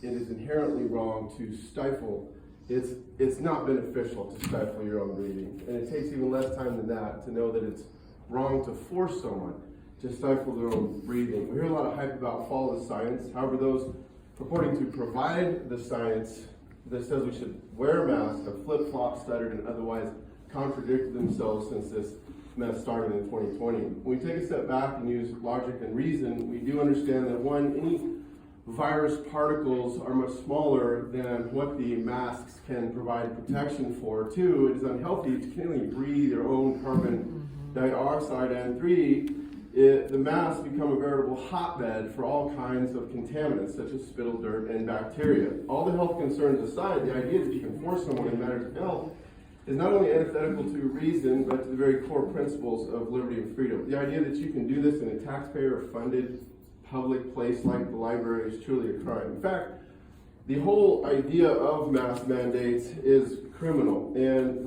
It is inherently wrong to stifle. It's not beneficial to stifle your own reading. And it takes even less time than that to know that it's wrong to force someone to stifle their own breathing. We hear a lot of hype about follow the science. However, those purporting to provide the science that says we should wear masks have flip-flopped, stuttered, and otherwise contradicted themselves since this mess started in 2020. When we take a step back and use logic and reason, we do understand that one, any virus particles are much smaller than what the masks can provide protection for. Two, it is unhealthy to continually breathe your own carbon dioxide. And three, the masks become a veritable hotbed for all kinds of contaminants such as spittle, dirt, and bacteria. All the health concerns aside, the idea that you can force someone in matters of health is not only antithetical to reason, but to the very core principles of liberty and freedom. The idea that you can do this in a taxpayer-funded public place like the library is truly a crime. In fact, the whole idea of mask mandates is criminal, and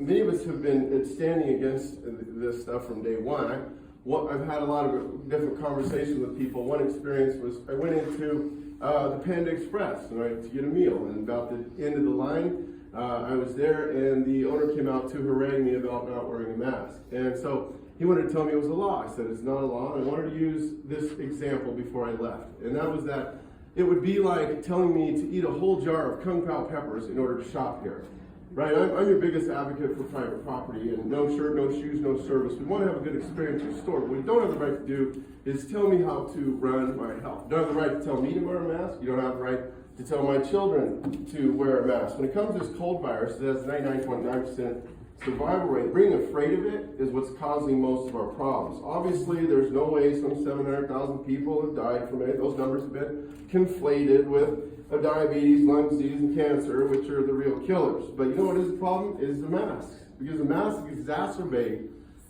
many of us have been standing against this stuff from day one. I've had a lot of different conversations with people. One experience was I went into the Panda Express to get a meal, and about the end of the line, I was there, and the owner came out to harangue me about not wearing a mask. And so he wanted to tell me it was a law. I said it's not a law, and I wanted to use this example before I left. And that was that it would be like telling me to eat a whole jar of Kung Pao peppers in order to shop here. Right? I'm your biggest advocate for private property, and no shirt, no shoes, no service. We want to have a good experience in the store. What you don't have the right to do is tell me how to run my health. You don't have the right to tell me to wear a mask. You don't have the right to tell my children to wear a mask. When it comes to this cold virus, it has 99.9% survival rate. Being afraid of it is what's causing most of our problems. Obviously, there's no way some 700,000 people have died from it. Those numbers have been conflated with diabetes, lung disease, and cancer, which are the real killers. But you know what is the problem? It is the mask. Because the masks exacerbate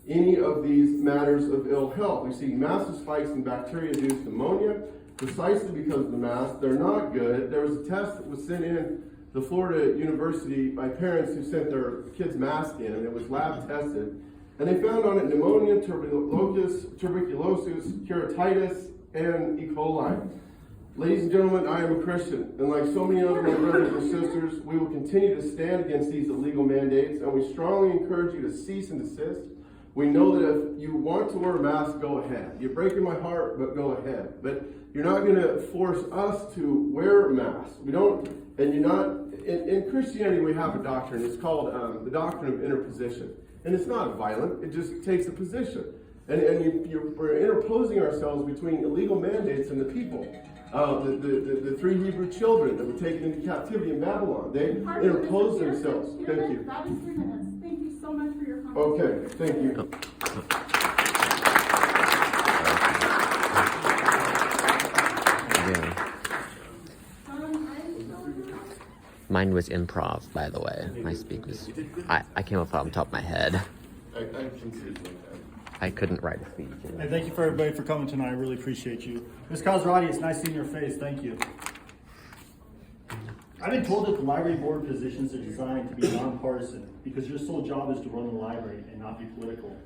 any of these matters of ill health. We see massive spikes in bacteria-induced pneumonia precisely because of the mask. They're not good. There was a test that was sent in to Florida University by parents who sent their kids' mask in, and it was lab tested. And they found on it pneumonia, tuberculosis, keratitis, and E. coli. Ladies and gentlemen, I am a Christian, and like so many other my brothers and sisters, we will continue to stand against these illegal mandates, and we strongly encourage you to cease and desist. We know that if you want to wear a mask, go ahead. You're breaking my heart, but go ahead. But you're not going to force us to wear masks. We don't, and you're not, in Christianity we have a doctrine, it's called the doctrine of interposition. And it's not violent, it just takes a position. And we're interposing ourselves between illegal mandates and the people. The three Hebrew children that were taken into captivity in Babylon, they interposed themselves. Thank you. That is 3 minutes. Thank you so much for your comment. Okay, thank you. Mine was improv, by the way. My speak was, I came up on top of my head. I can see it. I couldn't write a speech. And thank you for everybody for coming tonight. I really appreciate you. Ms. Kazrati, it's nice seeing your face. Thank you. I've been told that the library board positions are designed to be nonpartisan because your sole job is to run the library and not be political.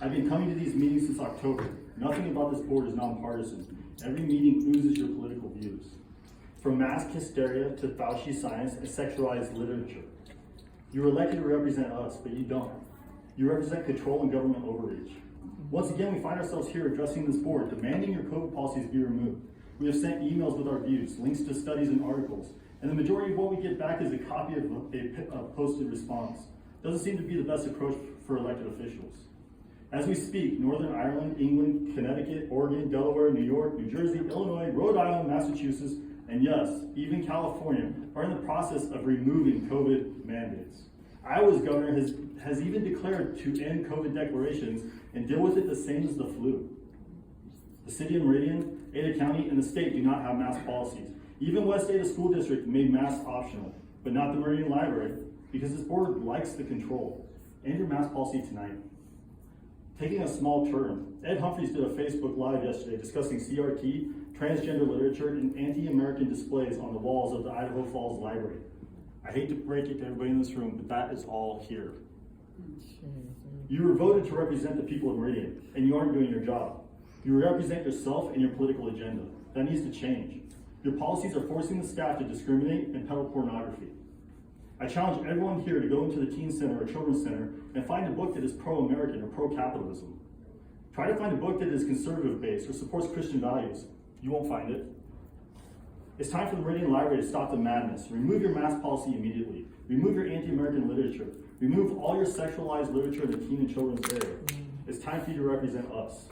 I've been coming to these meetings since October. Nothing about this board is nonpartisan. Every meeting oozes your political views. From mask hysteria to Fauci science and sexualized literature. You're elected to represent us, but you don't. You represent control and government overreach. Once again, we find ourselves here addressing this board, demanding your COVID policies be removed. We have sent emails with our views, links to studies and articles, and the majority of what we get back is a copy of a posted response. Doesn't seem to be the best approach for elected officials. As we speak, Northern Ireland, England, Connecticut, Oregon, Delaware, New York, New Jersey, Illinois, Rhode Island, Massachusetts, and yes, even California are in the process of removing COVID mandates. Iowa's governor has even declared to end COVID declarations and deal with it the same as the flu. The city of Meridian, Ada County, and the state do not have mask policies. Even West Ada School District made masks optional, but not the Meridian Library, because this board likes the control. End your mask policy tonight. Taking a small turn, Ed Humphreys did a Facebook Live yesterday discussing CRT, transgender literature, and anti-American displays on the walls of the Idaho Falls Library. I hate to break it to everybody in this room, but that is all here. You were voted to represent the people of Meridian, and you aren't doing your job. You represent yourself and your political agenda. That needs to change. Your policies are forcing the staff to discriminate and peddle pornography. I challenge everyone here to go into the teen center or children's center and find a book that is pro-American or pro-capitalism. Try to find a book that is conservative-based or supports Christian values. You won't find it. It's time for the Meridian Library to stop the madness. Remove your mask policy immediately. Remove your anti-American literature. Remove all your sexualized literature in the teen and children's area. It's time for you to represent us.